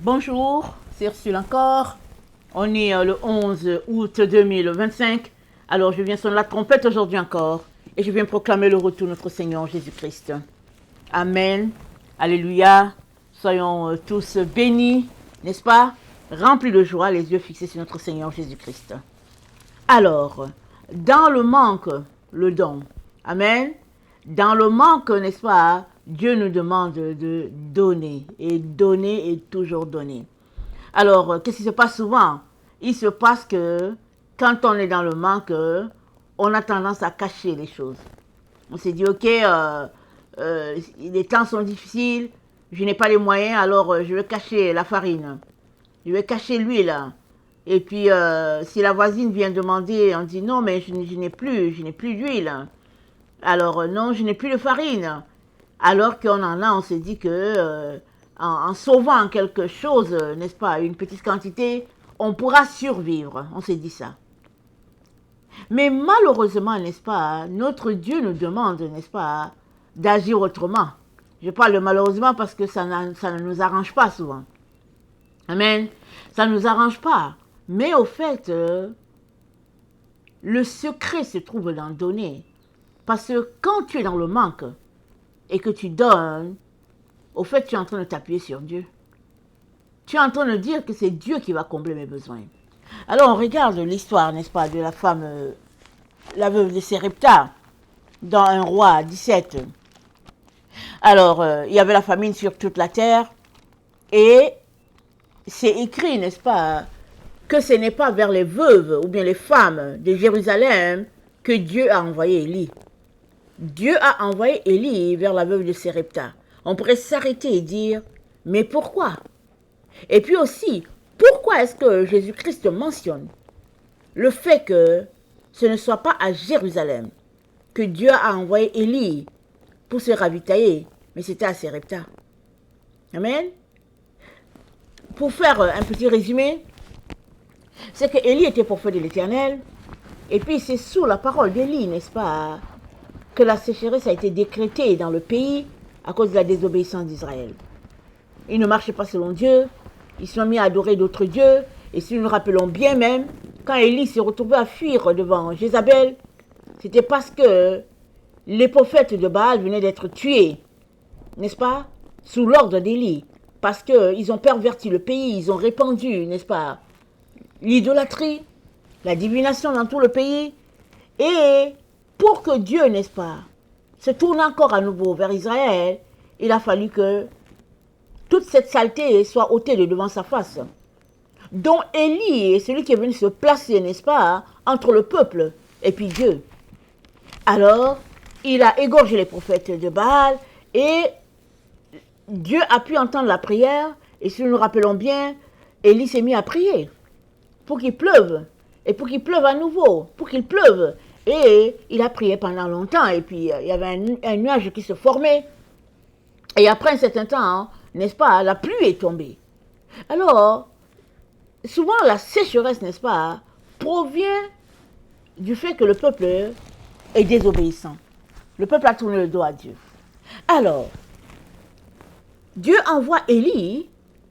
Bonjour, c'est Ursule encore. On est le 11 août 2025. Alors je viens sonner la trompette aujourd'hui encore et je viens proclamer le retour de notre Seigneur Jésus-Christ. Amen. Alléluia. Soyons tous bénis, n'est-ce pas? Remplis de joie, les yeux fixés sur notre Seigneur Jésus-Christ. Alors, dans le manque, le don. Amen. Dans le manque, n'est-ce pas, Dieu nous demande de donner et toujours donner. Alors, qu'est-ce qui se passe souvent? Il se passe que quand on est dans le manque, on a tendance à cacher les choses. On s'est dit, ok, les temps sont difficiles, je n'ai pas les moyens, alors je vais cacher la farine, je vais cacher l'huile. Et puis, si la voisine vient demander, on dit non, mais je n'ai plus d'huile. Alors, non, je n'ai plus de farine. Alors qu'on en a, on s'est dit que en sauvant quelque chose, n'est-ce pas, une petite quantité, on pourra survivre. On s'est dit ça. Mais malheureusement, n'est-ce pas, notre Dieu nous demande, n'est-ce pas, d'agir autrement. Je parle de malheureusement parce que ça ne nous arrange pas souvent. Amen. Ça ne nous arrange pas. Mais au fait, le secret se trouve dans le donner. Parce que quand tu es dans le manque et que tu donnes, au fait, tu es en train de t'appuyer sur Dieu. Tu es en train de dire que c'est Dieu qui va combler mes besoins. Alors on regarde l'histoire, n'est-ce pas, de la femme, la veuve de Sérepta, dans un roi 17. Alors, il y avait la famine sur toute la terre et c'est écrit, n'est-ce pas, que ce n'est pas vers les veuves ou bien les femmes de Jérusalem que Dieu a envoyé Élie. Dieu a envoyé Élie vers la veuve de Sérepta. On pourrait s'arrêter et dire, mais pourquoi? Et puis aussi, pourquoi est-ce que Jésus-Christ mentionne le fait que ce ne soit pas à Jérusalem que Dieu a envoyé Élie pour se ravitailler, mais c'était à Sérepta. Amen. Pour faire un petit résumé, c'est que Élie était prophète de l'Éternel, et puis c'est sous la parole d'Élie, n'est-ce pas, que la sécheresse a été décrétée dans le pays à cause de la désobéissance d'Israël. Ils ne marchaient pas selon Dieu, ils se sont mis à adorer d'autres dieux, et si nous nous rappelons bien même, quand Élie s'est retrouvé à fuir devant Jézabel, c'était parce que les prophètes de Baal venaient d'être tués, n'est-ce pas, sous l'ordre d'Élie, parce qu'ils ont perverti le pays, ils ont répandu, n'est-ce pas, l'idolâtrie, la divination dans tout le pays, et pour que Dieu, n'est-ce pas, se tourne encore à nouveau vers Israël, il a fallu que toute cette saleté soit ôtée de devant sa face. Donc Élie est celui qui est venu se placer, n'est-ce pas, entre le peuple et puis Dieu. Alors, il a égorgé les prophètes de Baal et Dieu a pu entendre la prière. Et si nous nous rappelons bien, Élie s'est mis à prier pour qu'il pleuve et pour qu'il pleuve à nouveau, pour qu'il pleuve. Et il a prié pendant longtemps et puis il y avait un nuage qui se formait. Et après un certain temps, n'est-ce pas, la pluie est tombée. Alors, souvent la sécheresse, n'est-ce pas, provient du fait que le peuple est désobéissant. Le peuple a tourné le dos à Dieu. Alors, Dieu envoie Élie,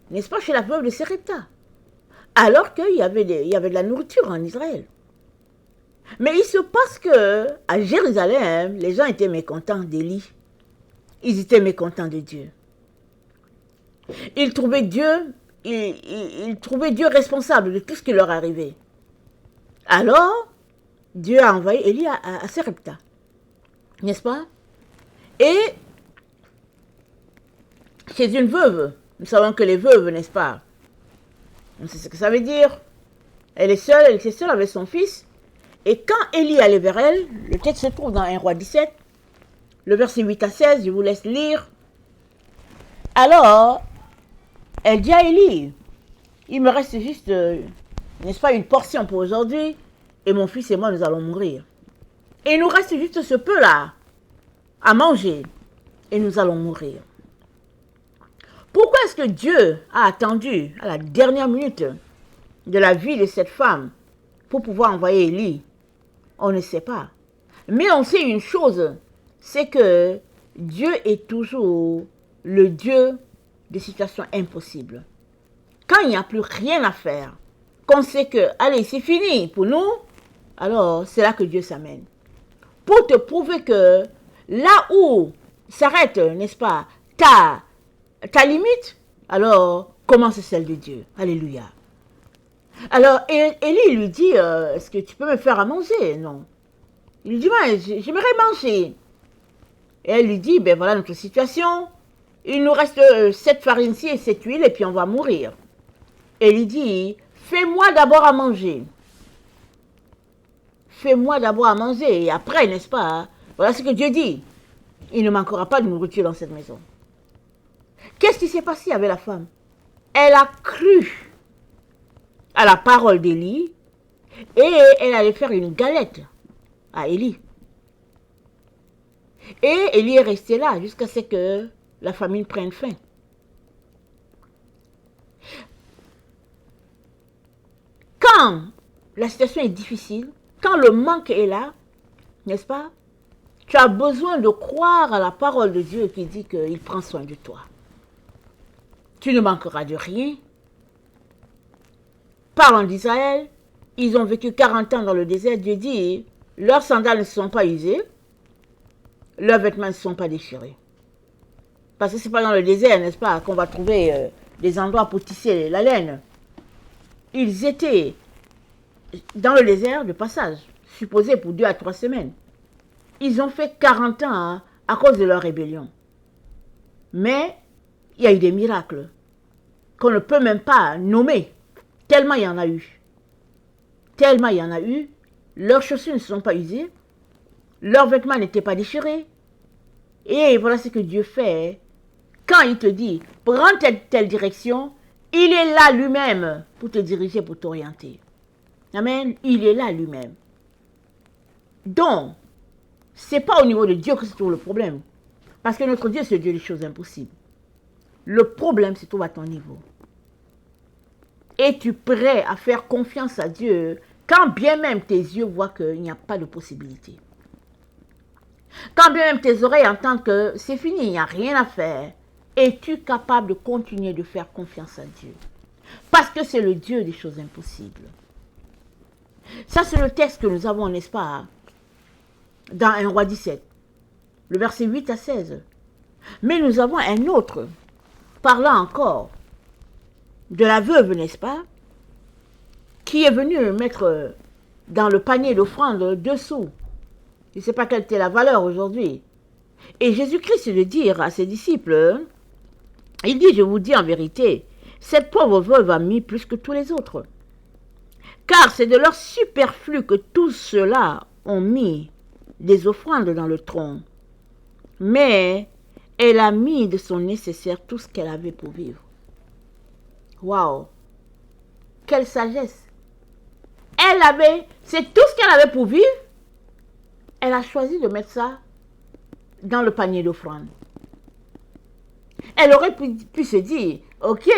n'est-ce pas, chez la veuve de Sérepta, alors qu'il y avait de la nourriture en Israël. Mais il se passe que à Jérusalem, les gens étaient mécontents d'Élie. Ils étaient mécontents de Dieu. Ils trouvaient Dieu responsable de tout ce qui leur arrivait. Alors, Dieu a envoyé Élie à Sérepta. N'est-ce pas? Et chez une veuve, nous savons que les veuves, n'est-ce pas? On sait ce que ça veut dire. Elle était seule avec son fils. Et quand Élie allait vers elle, le texte se trouve dans 1 Roi 17, le verset 8 à 16, je vous laisse lire. Alors, elle dit à Élie, il me reste juste, n'est-ce pas, une portion pour aujourd'hui, et mon fils et moi, nous allons mourir. Et il nous reste juste ce peu-là à manger, et nous allons mourir. Pourquoi est-ce que Dieu a attendu à la dernière minute de la vie de cette femme pour pouvoir envoyer Élie? On ne sait pas. Mais on sait une chose, c'est que Dieu est toujours le Dieu des situations impossibles. quand il n'y a plus rien à faire, qu'on sait que, allez, c'est fini pour nous, alors c'est là que Dieu s'amène. Pour te prouver que là où s'arrête, n'est-ce pas, ta limite, alors commence celle de Dieu. Alléluia. Alors, Élie lui dit, est-ce que tu peux me faire à manger? Non. Il lui dit, j'aimerais manger. Et elle lui dit, ben voilà notre situation. Il nous reste 7 farines-ci et 7 huiles et puis on va mourir. Et il dit, fais-moi d'abord à manger. Fais-moi d'abord à manger. Et après, n'est-ce pas, voilà ce que Dieu dit. Il ne manquera pas de nourriture dans cette maison. Qu'est-ce qui s'est passé avec la femme? Elle a cru à la parole d'Élie et elle allait faire une galette à Élie. Et Élie est resté là jusqu'à ce que la famine prenne fin. Quand la situation est difficile, quand le manque est là, n'est-ce pas, tu as besoin de croire à la parole de Dieu qui dit qu'il prend soin de toi. Tu ne manqueras de rien. Parlant d'Israël, ils ont vécu 40 ans dans le désert. Dieu dit, leurs sandales ne se sont pas usées, leurs vêtements ne se sont pas déchirés. Parce que ce n'est pas dans le désert, n'est-ce pas, qu'on va trouver des endroits pour tisser la laine. Ils étaient dans le désert de passage, supposé pour 2 à 3 semaines. Ils ont fait 40 ans à cause de leur rébellion. Mais il y a eu des miracles qu'on ne peut même pas nommer, tellement il y en a eu. Tellement il y en a eu, leurs chaussures ne se sont pas usées, leurs vêtements n'étaient pas déchirés. Et voilà ce que Dieu fait. Quand il te dit, prends telle direction, il est là lui-même pour te diriger, pour t'orienter. Amen. Il est là lui-même. Donc, ce n'est pas au niveau de Dieu que se trouve le problème. Parce que notre Dieu, c'est le Dieu des choses impossibles. Le problème se trouve à ton niveau. Es-tu prêt à faire confiance à Dieu quand bien même tes yeux voient qu'il n'y a pas de possibilité? Quand bien même tes oreilles entendent que c'est fini, il n'y a rien à faire, es-tu capable de continuer de faire confiance à Dieu? Parce que c'est le Dieu des choses impossibles. Ça, c'est le texte que nous avons, n'est-ce pas, dans 1 Roi 17, le verset 8 à 16. Mais nous avons un autre, parlant encore de la veuve, n'est-ce pas, qui est venue mettre dans le panier d'offrande 2 sous. Je ne sais pas quelle était la valeur aujourd'hui. Et Jésus-Christ de dire à ses disciples, il dit, je vous dis en vérité, cette pauvre veuve a mis plus que tous les autres. Car c'est de leur superflu que tous ceux-là ont mis des offrandes dans le tronc. Mais elle a mis de son nécessaire tout ce qu'elle avait pour vivre. Waouh! Quelle sagesse! C'est tout ce qu'elle avait pour vivre. Elle a choisi de mettre ça dans le panier d'offrande. Elle aurait pu se dire, ok,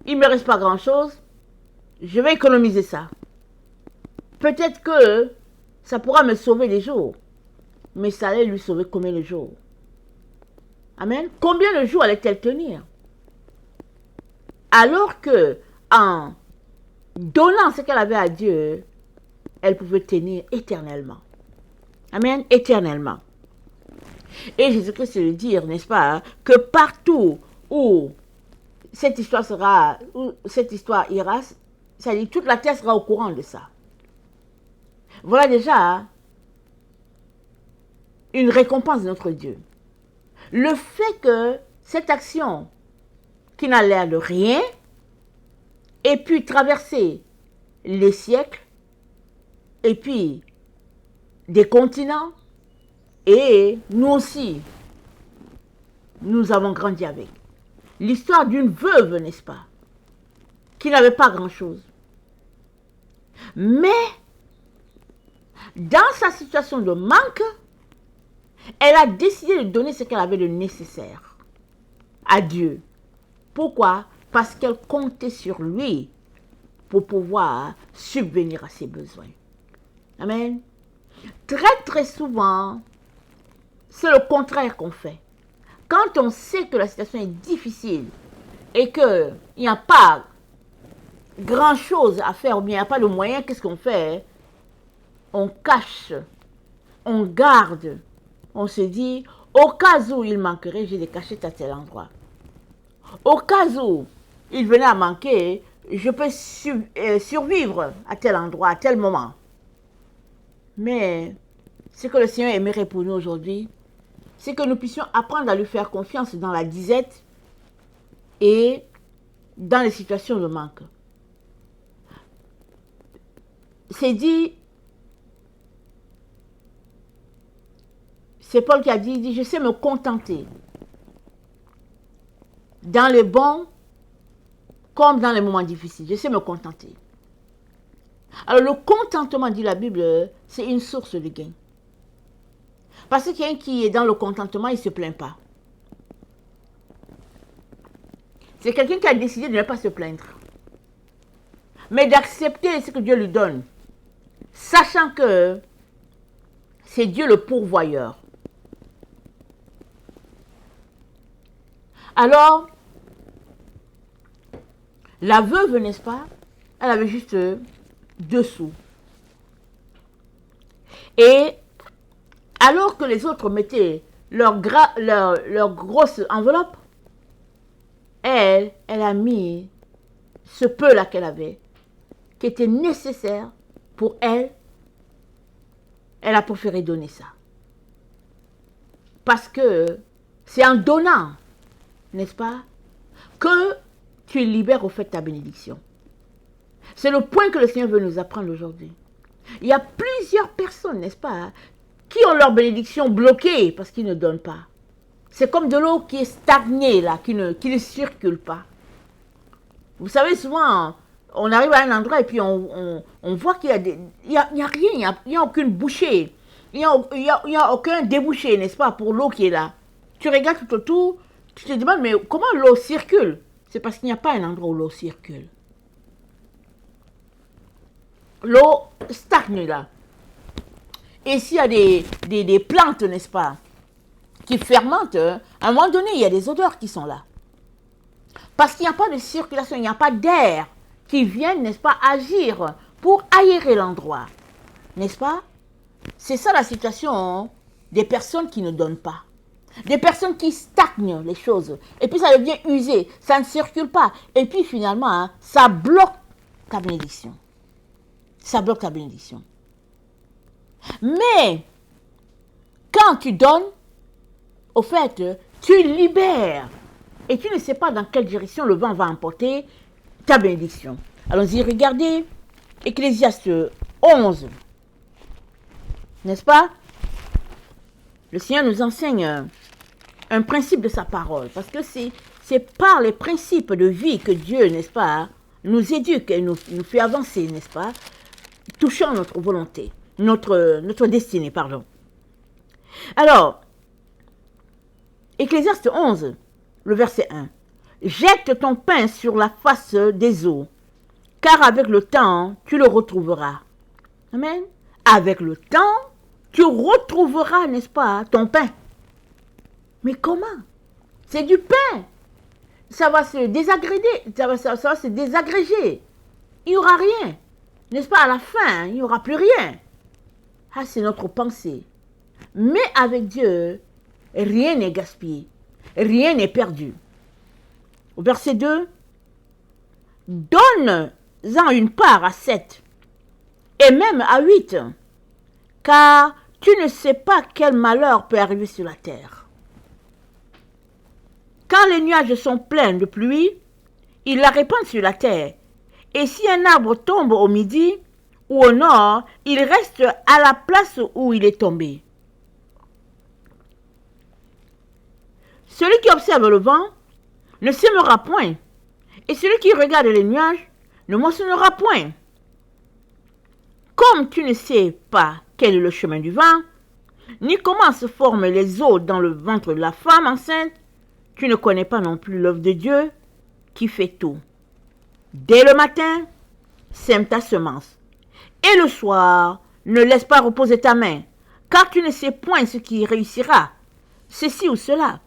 il ne me reste pas grand-chose, je vais économiser ça. Peut-être que ça pourra me sauver des jours, mais ça allait lui sauver combien de jours? Amen. Combien de jours allait-elle tenir? Alors que, en donnant ce qu'elle avait à Dieu, elle pouvait tenir éternellement. Amen, éternellement. Et Jésus-Christ le dire, n'est-ce pas, que partout où cette histoire ira, ça dit, toute la terre sera au courant de ça. Voilà déjà une récompense de notre Dieu. Le fait que cette action, qui n'a l'air de rien, ait pu traverser les siècles, et puis des continents, et nous aussi, nous avons grandi avec. L'histoire d'une veuve, n'est-ce pas, qui n'avait pas grand-chose. Mais, dans sa situation de manque, elle a décidé de donner ce qu'elle avait de nécessaire à Dieu. Pourquoi? Parce qu'elle comptait sur lui pour pouvoir subvenir à ses besoins. Amen. Très très souvent, c'est le contraire qu'on fait. Quand on sait que la situation est difficile, et qu'il n'y a pas grand-chose à faire, ou bien il n'y a pas de moyen, qu'est-ce qu'on fait? On cache, on garde, on se dit, au cas où il manquerait, j'ai des cachettes à tel endroit. Au cas où il venait à manquer, je peux survivre à tel endroit, à tel moment. Mais ce que le Seigneur aimerait pour nous aujourd'hui, c'est que nous puissions apprendre à lui faire confiance dans la disette et dans les situations de manque. C'est dit, c'est Paul qui a dit, il dit, je sais me contenter dans les bons comme dans les moments difficiles. Je sais me contenter. Alors le contentement, dit la Bible, c'est une source de gain. Parce que quelqu'un qui est dans le contentement, il ne se plaint pas. C'est quelqu'un qui a décidé de ne pas se plaindre, mais d'accepter ce que Dieu lui donne, sachant que c'est Dieu le pourvoyeur. Alors, la veuve, n'est-ce pas, elle avait juste 2 sous. Et alors que les autres mettaient leur grosse enveloppe, elle a mis ce peu-là qu'elle avait, qui était nécessaire pour elle. Elle a préféré donner ça. Parce que c'est en donnant, n'est-ce pas, que tu libères au fait ta bénédiction. C'est le point que le Seigneur veut nous apprendre aujourd'hui. Il y a plusieurs personnes, n'est-ce pas, qui ont leur bénédiction bloquée parce qu'ils ne donnent pas. C'est comme de l'eau qui est stagnée, là, qui ne circule pas. Vous savez, souvent, on arrive à un endroit et puis on voit qu'il y a rien, il n'y a aucune bouchée. Il n'y a aucun débouché, n'est-ce pas, pour l'eau qui est là. Tu regardes tout autour, tu te demandes, mais comment l'eau circule? C'est parce qu'il n'y a pas un endroit où l'eau circule. L'eau stagne là. Et s'il y a des plantes, n'est-ce pas, qui fermentent, à un moment donné, il y a des odeurs qui sont là. Parce qu'il n'y a pas de circulation, il n'y a pas d'air qui vienne, n'est-ce pas, agir pour aérer l'endroit. N'est-ce pas? C'est ça la situation des personnes qui ne donnent pas. Des personnes qui stagnent les choses. Et puis ça devient usé, ça ne circule pas. Et puis finalement, ça bloque ta bénédiction. Ça bloque ta bénédiction. Mais, quand tu donnes, au fait, tu libères. Et tu ne sais pas dans quelle direction le vent va emporter ta bénédiction. Allons-y, regardez Ecclésiaste 11. N'est-ce pas? Le Seigneur nous enseigne un principe de sa parole. Parce que c'est par les principes de vie que Dieu, n'est-ce pas, nous éduque et nous fait avancer, n'est-ce pas, touchant notre volonté, notre destinée, pardon. Alors, Ecclésiaste 11, le verset 1. Jette ton pain sur la face des eaux, car avec le temps, tu le retrouveras. Amen. Avec le temps, tu retrouveras, n'est-ce pas, ton pain. Mais comment? C'est du pain. Ça va se désagréger, ça va se désagréger. Il n'y aura rien. N'est-ce pas, à la fin, il n'y aura plus rien. Ah, c'est notre pensée. Mais avec Dieu, rien n'est gaspillé. Rien n'est perdu. Au verset 2, donne-en une part à 7, et même à 8, car tu ne sais pas quel malheur peut arriver sur la terre. Quand les nuages sont pleins de pluie, ils la répandent sur la terre. Et si un arbre tombe au midi ou au nord, il reste à la place où il est tombé. Celui qui observe le vent ne sèmera point, et celui qui regarde les nuages ne moissonnera point. Comme tu ne sais pas quel est le chemin du vent, ni comment se forment les eaux dans le ventre de la femme enceinte, tu ne connais pas non plus l'œuvre de Dieu qui fait tout. Dès le matin, sème ta semence, et le soir, ne laisse pas reposer ta main, car tu ne sais point ce qui réussira, ceci ou cela,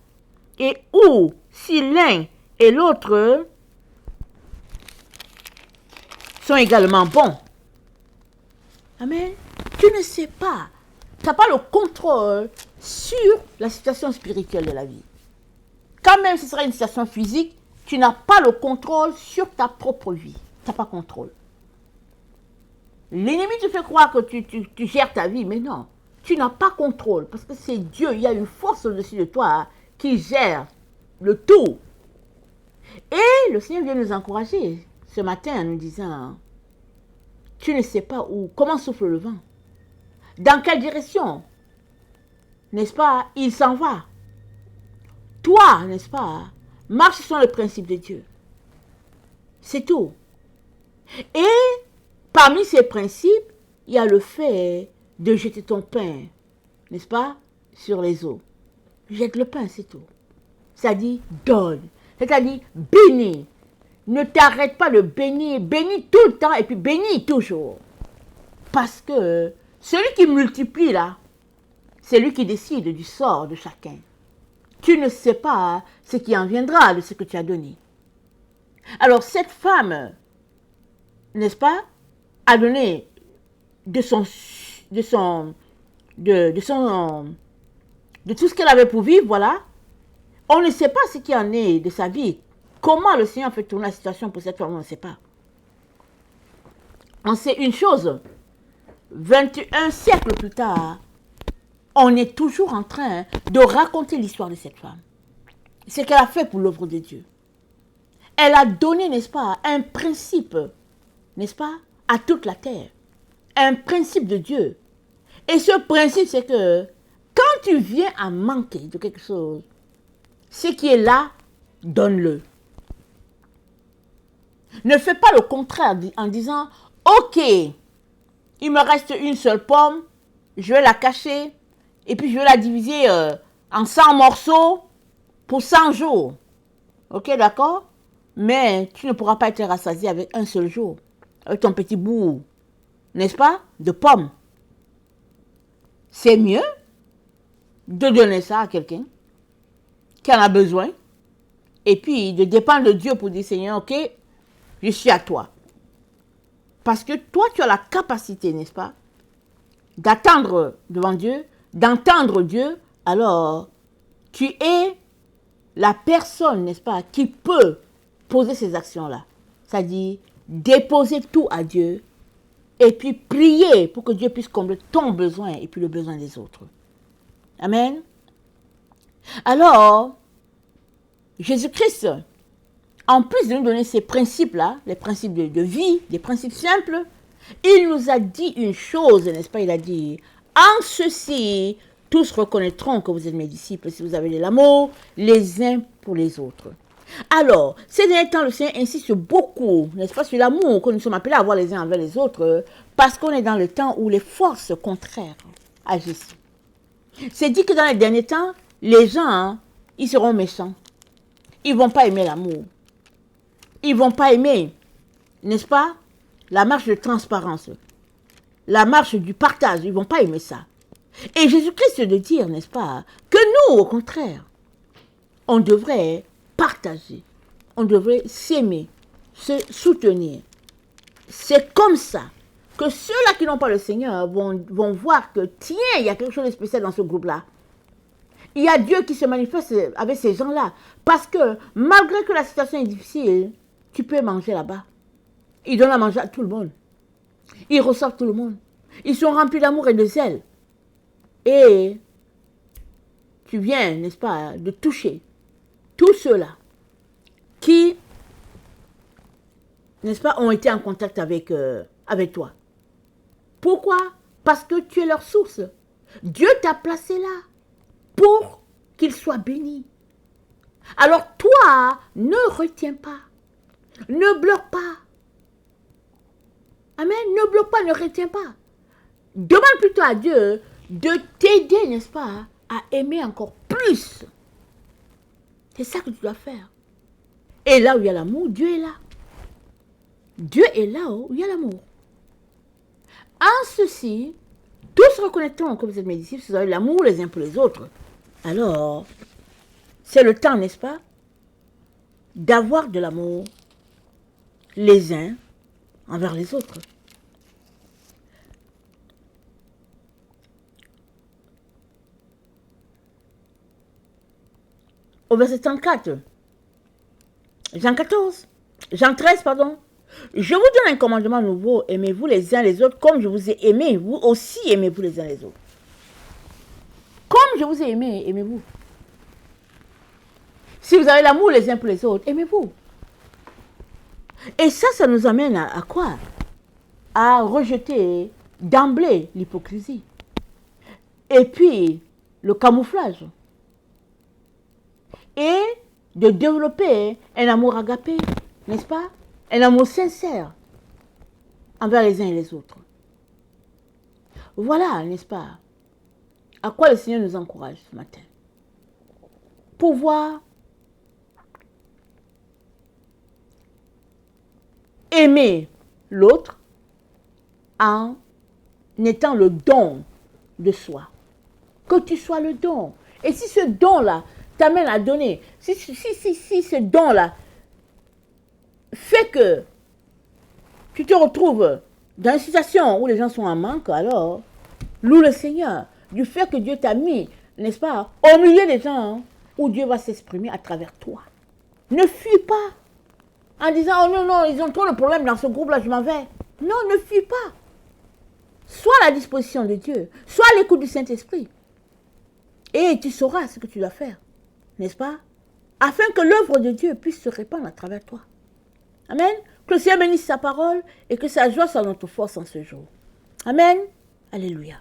et ou si l'un et l'autre sont également bons. Amen. Tu ne sais pas. Tu n'as pas le contrôle sur la situation spirituelle de la vie. Quand même ce sera une situation physique, tu n'as pas le contrôle sur ta propre vie. Tu n'as pas contrôle. L'ennemi te fait croire que tu gères ta vie, mais non. Tu n'as pas contrôle parce que c'est Dieu, il y a une force au-dessus de toi qui gère le tout. Et le Seigneur vient nous encourager ce matin en nous disant, tu ne sais pas où, comment souffle le vent, dans quelle direction, n'est-ce pas, il s'en va. Toi, n'est-ce pas, marche sur le principe de Dieu. C'est tout. Et parmi ces principes, il y a le fait de jeter ton pain, n'est-ce pas, sur les eaux. Jette le pain, c'est tout. C'est-à-dire, donne. C'est-à-dire, bénis. Ne t'arrête pas de bénir. Bénis tout le temps et puis bénis toujours. Parce que celui qui multiplie là, c'est lui qui décide du sort de chacun. Tu ne sais pas ce qui en viendra de ce que tu as donné. Alors cette femme, n'est-ce pas, a donné de tout ce qu'elle avait pour vivre, voilà. On ne sait pas ce qui en est de sa vie. Comment le Seigneur fait tourner la situation pour cette femme, on ne sait pas. On sait une chose, 21 siècles plus tard, on est toujours en train de raconter l'histoire de cette femme. Ce qu'elle a fait pour l'œuvre de Dieu. Elle a donné, n'est-ce pas, un principe, n'est-ce pas, à toute la terre. Un principe de Dieu. Et ce principe, c'est que quand tu viens à manquer de quelque chose, ce qui est là, donne-le. Ne fais pas le contraire en disant, ok, il me reste une seule pomme, je vais la cacher, et puis je vais la diviser en 100 morceaux pour 100 jours. Ok, d'accord? Mais tu ne pourras pas être rassasié avec un seul jour, avec ton petit bout, n'est-ce pas, de pomme. C'est mieux de donner ça à quelqu'un qui en a besoin, et puis de dépendre de Dieu pour dire, Seigneur, ok, je suis à toi. Parce que toi, tu as la capacité, n'est-ce pas, d'attendre devant Dieu, d'entendre Dieu, alors tu es la personne, n'est-ce pas, qui peut poser ces actions-là. C'est-à-dire déposer tout à Dieu et puis prier pour que Dieu puisse combler ton besoin et puis le besoin des autres. Amen. Alors, Jésus-Christ, en plus de nous donner ces principes-là, les principes de vie, des principes simples, il nous a dit une chose, n'est-ce pas? Il a dit, en ceci, tous reconnaîtront que vous êtes mes disciples si vous avez de l'amour les uns pour les autres. Alors, ces derniers temps, le Seigneur insiste beaucoup, n'est-ce pas, sur l'amour que nous sommes appelés à avoir les uns envers les autres, parce qu'on est dans le temps où les forces contraires agissent. C'est dit que dans les derniers temps, les gens, ils seront méchants. Ils ne vont pas aimer l'amour. Ils ne vont pas aimer, n'est-ce pas, la marche de transparence, la marche du partage. Ils ne vont pas aimer ça. Et Jésus-Christ de dire, n'est-ce pas, que nous, au contraire, on devrait partager, on devrait s'aimer, se soutenir. C'est comme ça que ceux-là qui n'ont pas le Seigneur vont voir que, tiens, il y a quelque chose de spécial dans ce groupe-là. Il y a Dieu qui se manifeste avec ces gens-là. Parce que, malgré que la situation est difficile, tu peux manger là-bas. Ils donnent à manger à tout le monde. Ils reçoivent tout le monde. Ils sont remplis d'amour et de zèle. Et tu viens, n'est-ce pas, de toucher tous ceux-là qui, n'est-ce pas, ont été en contact avec toi. Pourquoi? Parce que tu es leur source. Dieu t'a placé là pour qu'ils soient bénis. Alors toi, ne retiens pas. Ne bloque pas. Amen. Ne bloque pas, ne retiens pas. Demande plutôt à Dieu de t'aider, n'est-ce pas, à aimer encore plus. C'est ça que tu dois faire. Et là où il y a l'amour, Dieu est là. Dieu est là où il y a l'amour. En ceci, tous reconnaîtront que vous êtes mes disciples, si vous avez l'amour les uns pour les autres. Alors, c'est le temps, n'est-ce pas, d'avoir de l'amour les uns envers les autres. Au verset 34, Jean 13, pardon. Je vous donne un commandement nouveau, aimez-vous les uns les autres comme je vous ai aimé, vous aussi aimez-vous les uns les autres. Comme je vous ai aimé, aimez-vous. Si vous avez l'amour les uns pour les autres, aimez-vous. Et ça nous amène à quoi? À rejeter d'emblée l'hypocrisie. Et puis, le camouflage. Et de développer un amour agapé, n'est-ce pas? Un amour sincère envers les uns et les autres. Voilà, n'est-ce pas? À quoi le Seigneur nous encourage ce matin? Pouvoir aimer l'autre en étant le don de soi. Que tu sois le don. Et si ce don-là t'amène à donner, si ce don-là fait que tu te retrouves dans une situation où les gens sont en manque, alors loue le Seigneur du fait que Dieu t'a mis, n'est-ce pas, au milieu des gens où Dieu va s'exprimer à travers toi. Ne fuis pas en disant, oh non, non, ils ont trop de problèmes dans ce groupe-là, je m'en vais. Non, ne fuis pas. Sois à la disposition de Dieu. Sois à l'écoute du Saint-Esprit. Et tu sauras ce que tu dois faire, n'est-ce pas? Afin que l'œuvre de Dieu puisse se répandre à travers toi. Amen. Que le Seigneur bénisse sa parole et que sa joie soit notre force en ce jour. Amen. Alléluia.